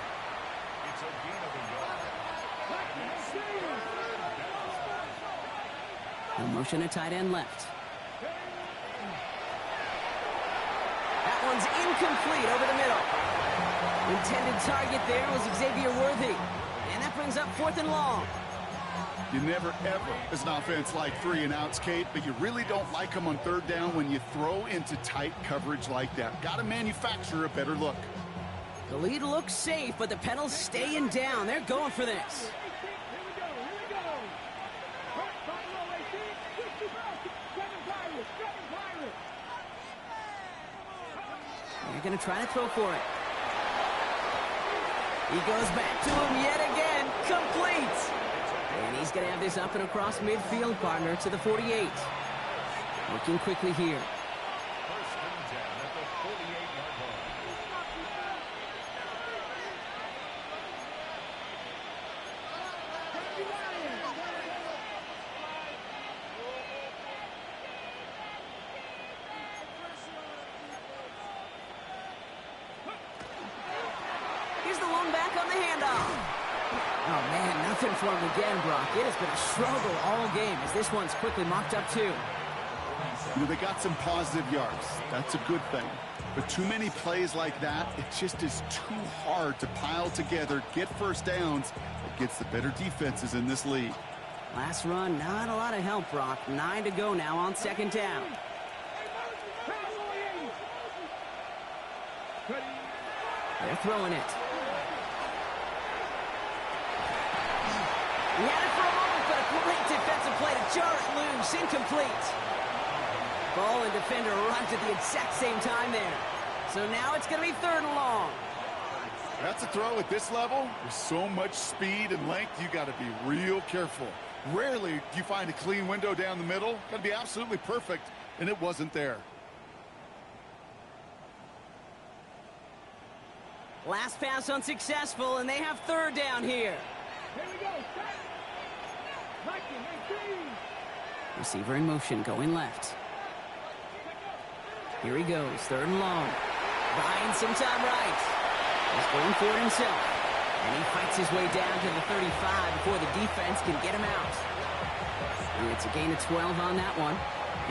No motion at tight end left. That one's incomplete over the middle. Intended target there was Xavier Worthy. And that brings up 4th and long.
You never, ever, as an offense, like 3 and outs, Kate, but you really don't like them on third down when you throw into tight coverage like that. Got to manufacture a better look.
The lead looks safe, but the pedals staying down. They're going for this. They're going to try to throw for it. He goes back to him yet again. Complete. And he's going to have this up and across midfield, partner, to the 48. Working quickly here. Here's the long back on the handoff. Oh, man, nothing for him again, Brock. It has been a struggle all game as this one's quickly mocked up, too.
You know, they got some positive yards. That's a good thing. But too many plays like that, it just is too hard to pile together, get first downs against the better defenses in this league.
Last run, not a lot of help, Brock. 9 to go now on second down. They're throwing it. He had it for a moment, but a great defensive play to jar it loose. Incomplete. Ball and defender arrived at the exact same time there. So now it's going to be 3rd and long.
That's a throw at this level. With so much speed and length, you got to be real careful. Rarely do you find a clean window down the middle. Got to be absolutely perfect, and it wasn't there.
Last pass unsuccessful, and they have 3rd down here.
Here we go.
Receiver in motion, going left. Here he goes, 3rd and long. Buying some time right. He's going for it himself. And he fights his way down to the 35 before the defense can get him out. And it's a gain of 12 on that one.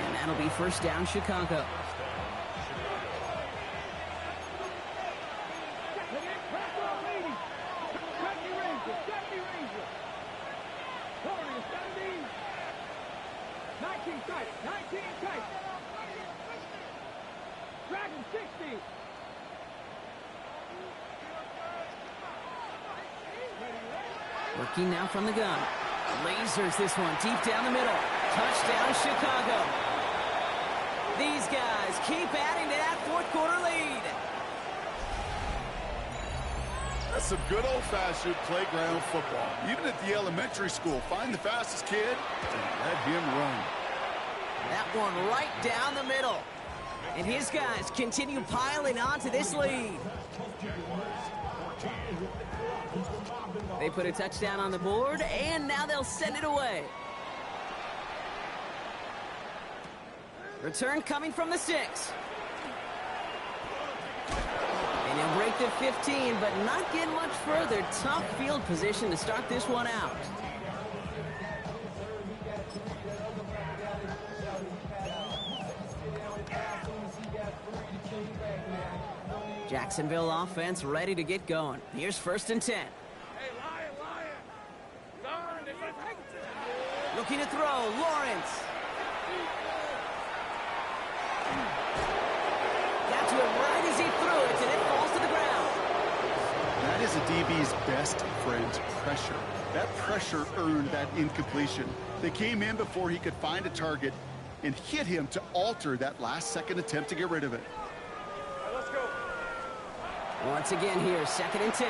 And that'll be 1st down, Chicago. Working now from the gun. Lasers this one deep down the middle. Touchdown, Chicago. These guys keep adding to that 4th quarter lead.
That's some good old-fashioned playground football. Even at the elementary school, find the fastest kid and let him run.
That one right down the middle. And his guys continue piling on to this lead. They put a touchdown on the board, and now they'll send it away. Return coming from the 6. And he'll break the 15, but not get much further. Tough field position to start this one out. Jacksonville offense ready to get going. Here's 1st and 10. Looking to throw, Lawrence. Got to him right as he threw it, and it falls to the ground.
That is a DB's best friend, pressure. That pressure earned that incompletion. They came in before he could find a target and hit him to alter that last-second attempt to get rid of it.
Let's go.
Once again here, 2nd and 10.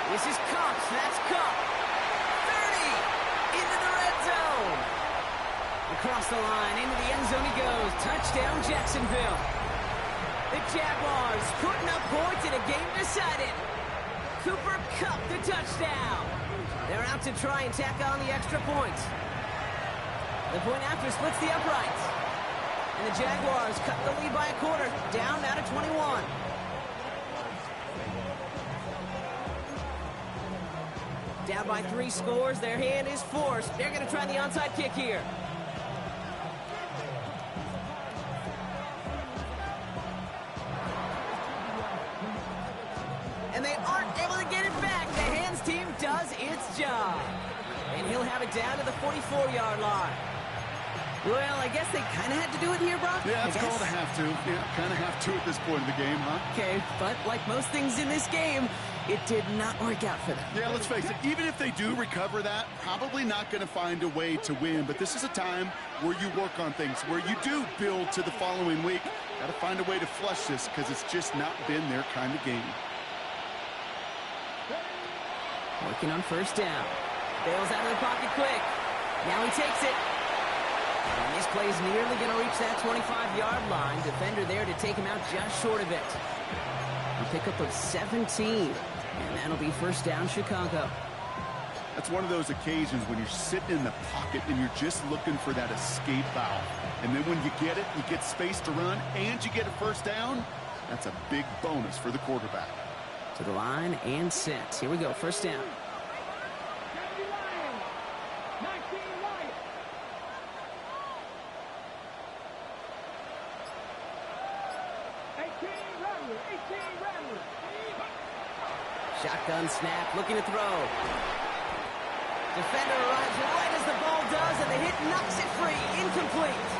This is Cups. That's Cup. 30 into the red zone. Across the line, into the end zone he goes. Touchdown, Jacksonville. The Jaguars putting up points in a game decided. Cooper Kupp the touchdown. They're out to try and tack on the extra points. The point after splits the uprights. And the Jaguars cut the lead by a quarter. Down now to 21. Down by 3 scores. Their hand is forced. They're going to try the onside kick here. And they aren't able to get it back. The hands team does its job. it down to the 44-yard line. Well, I guess they kind of had to do it here, Brock.
Yeah, it's called a have to. Yeah, kind of have to at this point in the game, huh?
Okay, but like most things in this game, it did not work out for them.
Yeah, let's face it, even if they do recover that, probably not going to find a way to win. But this is a time where you work on things, where you do build to the following week. Got to find a way to flush this because it's just not been their kind of game.
Working on first down. Bails out of the pocket quick. Now he takes it. And this play is nearly going to reach that 25-yard line. Defender there to take him out just short of it. A pickup of 17. And that'll be first down, Chicago.
That's one of those occasions when you're sitting in the pocket and you're just looking for that escape valve. And then when you get it, you get space to run, and you get a first down. That's a big bonus for the quarterback.
To the line and set. Here we go, first down.
19 Lions.
Shotgun snap, looking to throw. Defender arrives right as the ball does, and the hit knocks it free. Incomplete.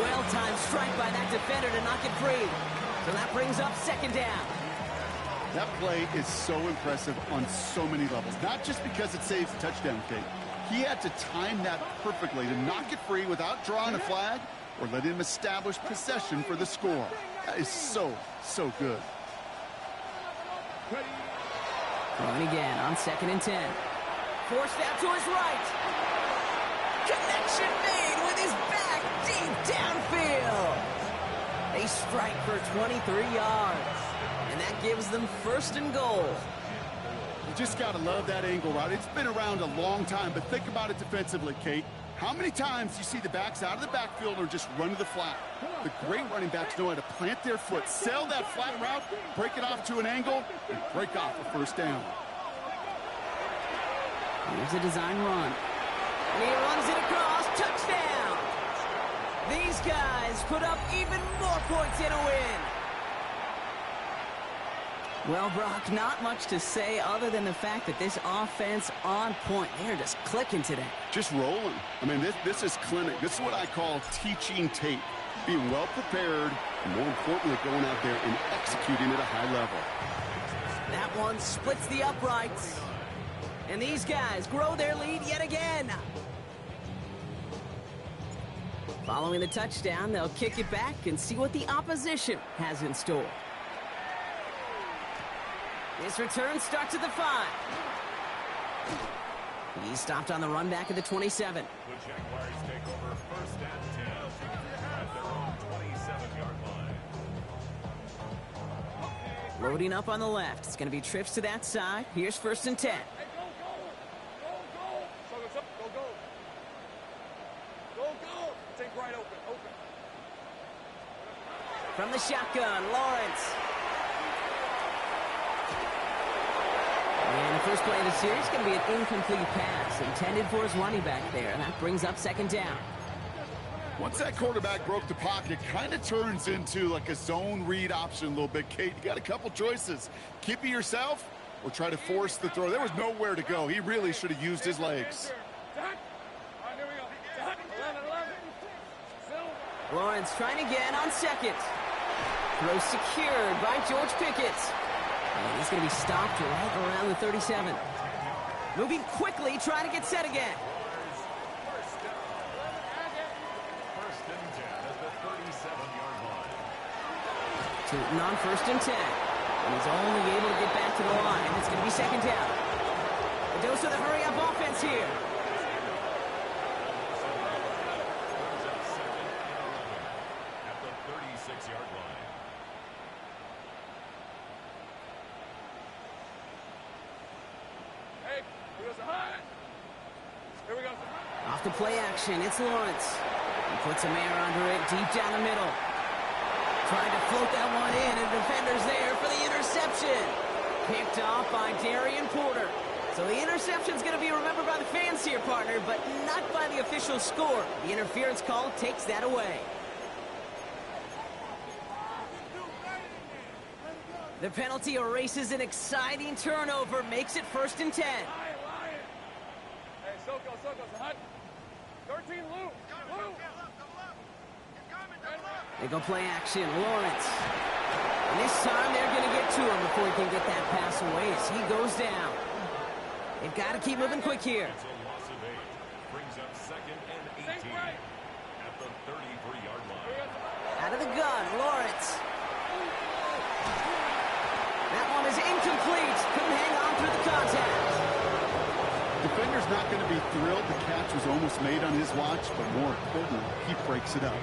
Well-timed strike by that defender to knock it free. So that brings up second down.
That play is so impressive on so many levels, not just because it saves a touchdown, Kate. He had to time that perfectly to knock it free without drawing a flag or let him establish possession for the score. That is so, so good.
Throwing again on 2nd and 10. Forced out to his right. Connection made with his back deep downfield. They strike for 23 yards. And that gives them first and goal.
You just got to love that angle route. It's been around a long time, but think about it defensively, Kate. How many times do you see the backs out of the backfield or just run to the flat? The great running backs know how to plant their foot, sail that flat route, break it off to an angle, and break off a first down.
Here's a design run. And he runs it across. Touchdown! These guys put up even more points in a win. Well, Brock, not much to say other than the fact that this offense on point. They're just clicking today.
Just rolling. I mean, this is clinic. This is what I call teaching tape. Being well prepared, and more importantly, going out there and executing at a high level.
That one splits the uprights. And these guys grow their lead yet again. Following the touchdown, they'll kick it back and see what the opposition has in store. This return starts at the 5. He's stopped on the run back at the 27.
The Jaguars take over first and 10 at their own 27-yard line.
Loading up on the left. It's going to be trips to that side. Here's first and 10.
Hey, go. Take right open.
From the shotgun, Lawrence. And the first play of the series is going to be an incomplete pass intended for his running back there. And that brings up second down.
Once that quarterback broke the pocket, kind of turns into like a zone read option a little bit, Kate. You got a couple choices. Keep it yourself or try to force the throw. There was nowhere to go. He really should have used his legs.
Lawrence trying again on second. Throw secured by George Pickett. And he's going to be stopped right around the 37. Moving quickly, trying to get set again.
First and 10 at the 37-yard line.
Tootin on first and 10. And he's only able to get back to the line. It's going to be second down. A dose of the hurry-up offense here.
At the 36-yard line.
Here we go.
Off the play action, it's Lawrence. He puts a man under it deep down the middle. Trying to float that one in, and defender's there for the interception. Picked off by Darian Porter. So the interception's going to be remembered by the fans here, partner, but not by the official score. The interference call takes that away. The penalty erases an exciting turnover, makes it first and 10.
Hey, so
They go play action. Lawrence. And this time they're going to get to him before he can get that pass away as he goes down. They've got to keep moving quick here.
It's a loss of 8. Brings up 2nd and 18 at the 33-yard line.
Out of the gun, Lawrence. That one is incomplete. Couldn't hang on through the contact.
Defender's not going to be thrilled the catch was almost made on his watch, but more importantly, he breaks it up.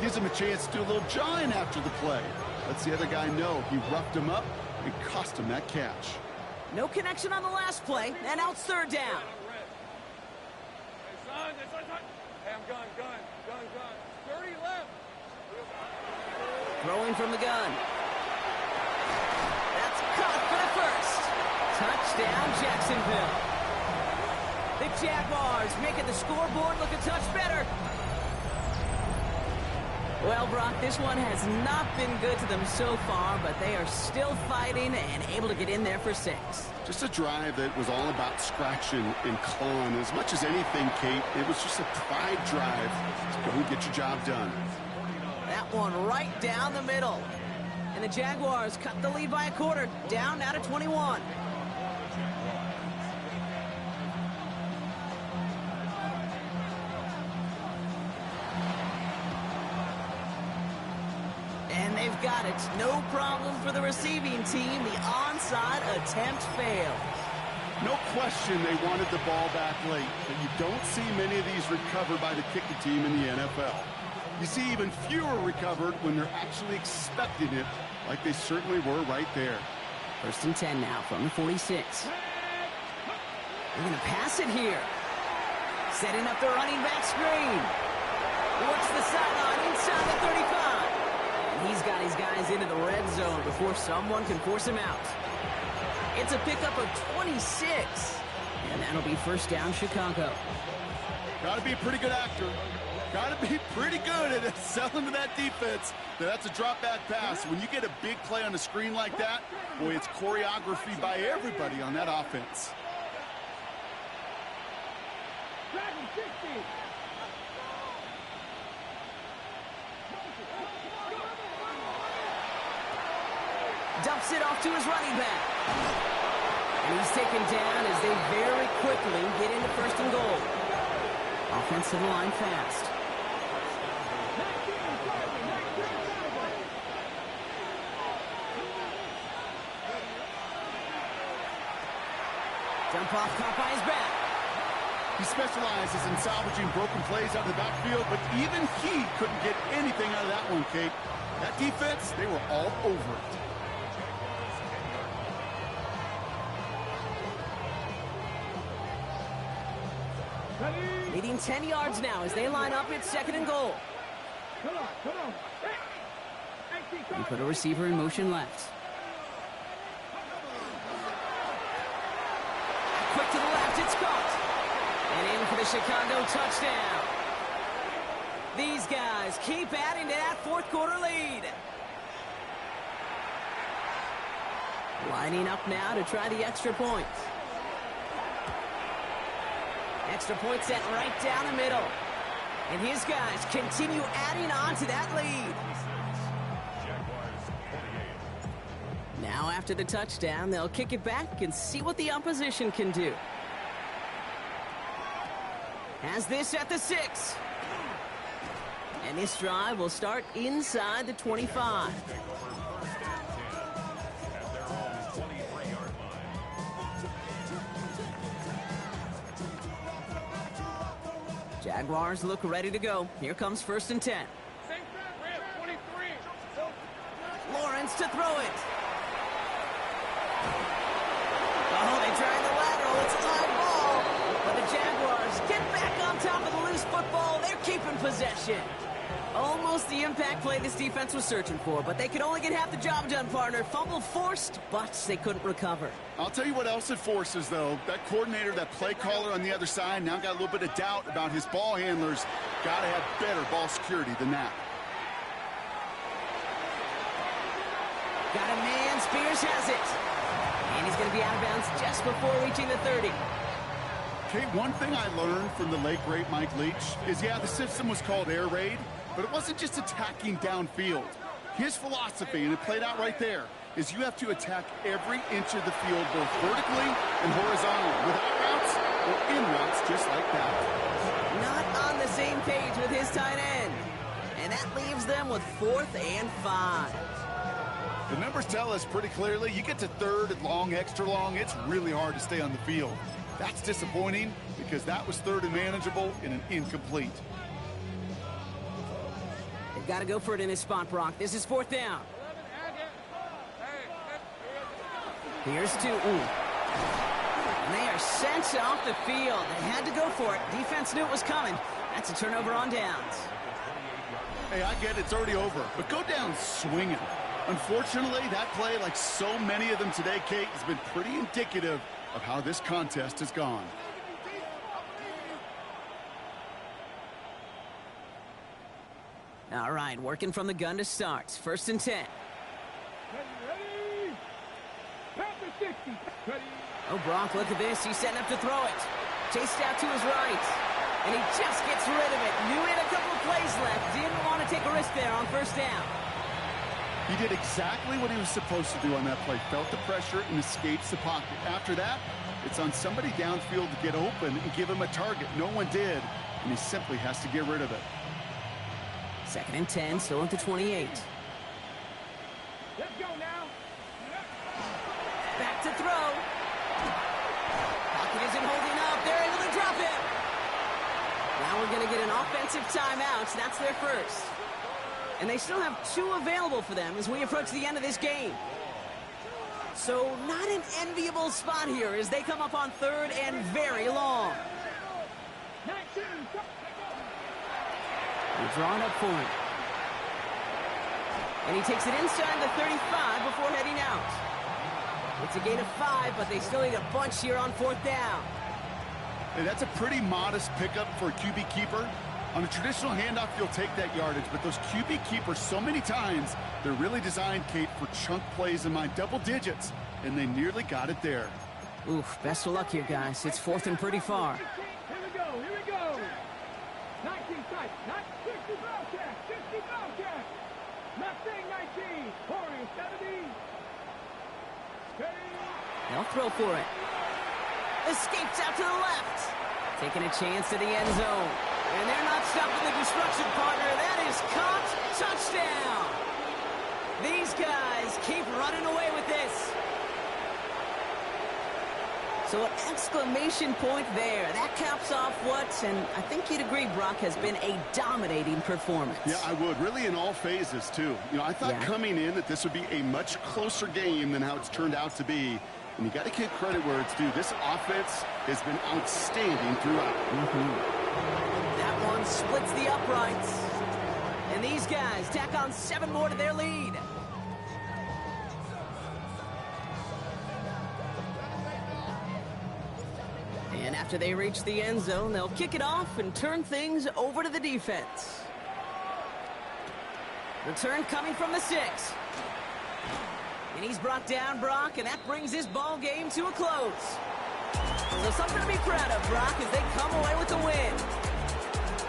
Gives him a chance to do a little jawing after the play. Lets the other guy know he roughed him up and cost him that catch.
No connection on the last play, and now it's 3rd down.
Gun. 30 left.
Throwing from the gun. That's caught for the first. Touchdown, Jacksonville. The Jaguars making the scoreboard look a touch better. Well, Brock, this one has not been good to them so far, but they are still fighting and able to get in there for 6.
Just a drive that was all about scratching and clawing. As much as anything, Kate, it was just a pride drive to go and get your job done.
That one right down the middle. And the Jaguars cut the lead by a quarter, down now to 21. And they've got it. No problem for the receiving team. The onside attempt failed.
No question they wanted the ball back late, but you don't see many of these recovered by the kicking team in the NFL. You see even fewer recovered when they're actually expecting it, like they certainly were right there.
1st and 10 now from the 46. They're going to pass it here. Setting up the running back screen. Works the sideline inside the 35. And he's got his guys into the red zone before someone can force him out. It's a pickup of 26. And that'll be 1st down, Chicago.
Got to be a pretty good actor. Got to be pretty good at selling to that defense. That's a drop back pass. When you get a big play on the screen like that, boy, it's choreography by everybody on that offense.
Dumps it off to his running back. And he's taken down as they very quickly get into 1st and goal. Offensive line fast. Dump off caught by his back.
He specializes in salvaging broken plays out of the backfield, but even he couldn't get anything out of that one, Kate. That defense, they were all over it.
Leading 10 yards now as they line up at 2nd and goal.
Come on.
And put a receiver in motion left. Quick to the left, it's caught. And in for the Chicago touchdown. These guys keep adding to that 4th quarter lead. Lining up now to try the extra point. Extra point set right down the middle. And his guys continue adding on to that lead. Now after the touchdown, they'll kick it back and see what the opposition can do. Has this at the 6. And this drive will start inside the 25. Jaguars look ready to go. Here comes 1st and 10. Lawrence to throw it. Oh, they tried the lateral. It's a live ball. But the Jaguars get back on top of the loose football. They're keeping possession. Almost the impact play this defense was searching for, but they could only get half the job done, partner. Fumble forced, but they couldn't recover.
I'll tell you what else it forces, though. That coordinator, that play caller on the other side, now got a little bit of doubt about his ball handlers. Got to have better ball security than that.
Got a man. Spears has it. And he's going to be out of bounds just before reaching the 30.
Okay, one thing I learned from the late, great Mike Leach is, yeah, the system was called air raid, but it wasn't just attacking downfield. His philosophy, and it played out right there, is you have to attack every inch of the field, both vertically and horizontally, with out routes or in routes just like that.
Not on the same page with his tight end. And that leaves them with 4th and 5.
The numbers tell us pretty clearly, you get to 3rd and long, extra long, it's really hard to stay on the field. That's disappointing because that was 3rd and manageable in an incomplete.
They've got to go for it in his spot, Brock. This is 4th down. Here's 2. And they are sent off the field. They had to go for it. Defense knew it was coming. That's a turnover on downs.
Hey, I get it's already over, but go down swinging. Unfortunately, that play, like so many of them today, Kate, has been pretty indicative of how this contest has gone.
All right, working from the gun to start. 1st and 10.
Ready? Panther 60. Ready?
Oh, Brock, look at this. He's setting up to throw it. Chased out to his right. And he just gets rid of it. Knew he had a couple of plays left. Didn't want to take a risk there on 1st down.
He did exactly what he was supposed to do on that play. Felt the pressure and escapes the pocket. After that, it's on somebody downfield to get open and give him a target. No one did, and he simply has to get rid of it.
2nd and 10, still at the 28.
Let's go now.
Back to throw. Pocket isn't holding up. They're able to drop him. Now we're going to get an offensive timeout. That's their first. And they still have 2 available for them as we approach the end of this game. So not an enviable spot here as they come up on 3rd and very long.
19.
They're drawn up for him. And he takes it inside the 35 before heading out. It's a gain of 5, but they still need a bunch here on 4th down.
Hey, that's a pretty modest pickup for a QB keeper. On a traditional handoff, you'll take that yardage, but those QB keepers, so many times, they're really designed, Kate, for chunk plays in my double digits, and they nearly got it there.
Oof, best of luck here, guys. It's 4th and pretty far.
Here we go. 19 tight. Not 60 ball check. 60 ball check. Not saying 19. 40, 70. Ready?
They'll throw for it. Escapes out to the left. Taking a chance to the end zone. And they're not stopping the destruction, partner. That is caught. Touchdown. These guys keep running away with this. So an exclamation point there. That caps off what, and I think you'd agree, Brock, has been a dominating performance.
Yeah, I would. Really in all phases, too. You know, I thought coming in that this would be a much closer game than how it's turned out to be. And you got to give credit where it's due. This offense has been outstanding throughout.
That one splits the uprights. And these guys tack on 7 more to their lead. And after they reach the end zone, they'll kick it off and turn things over to the defense. Return coming from the 6. And he's brought down, Brock, and that brings this ball game to a close. So something to be proud of, Brock, as they come away with the win.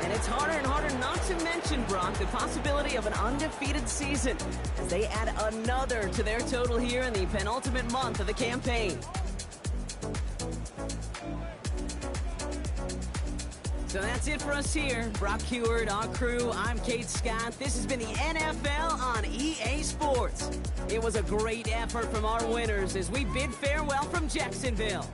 And it's harder and harder not to mention, Brock, the possibility of an undefeated season as they add another to their total here in the penultimate month of the campaign. So that's it for us here. Brock Heward, our crew, I'm Kate Scott. This has been the NFL on EA Sports. It was a great effort from our winners as we bid farewell from Jacksonville.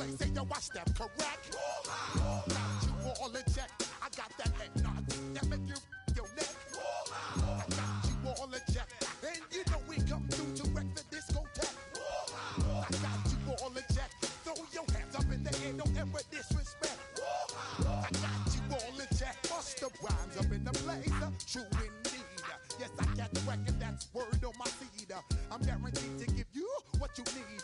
place. Say yo, watch that correct. Got you all in check. I got that head nod that make you your neck. I got you all in check. And you know we come through to wreck the discotheque. I got you all in check. Throw your hands up in the air, don't ever disrespect. I got you all in check. Bust the rhymes up in the blazer. True indeed. Yes, I got the record, that's word on my seed. I'm guaranteed to give you what you need.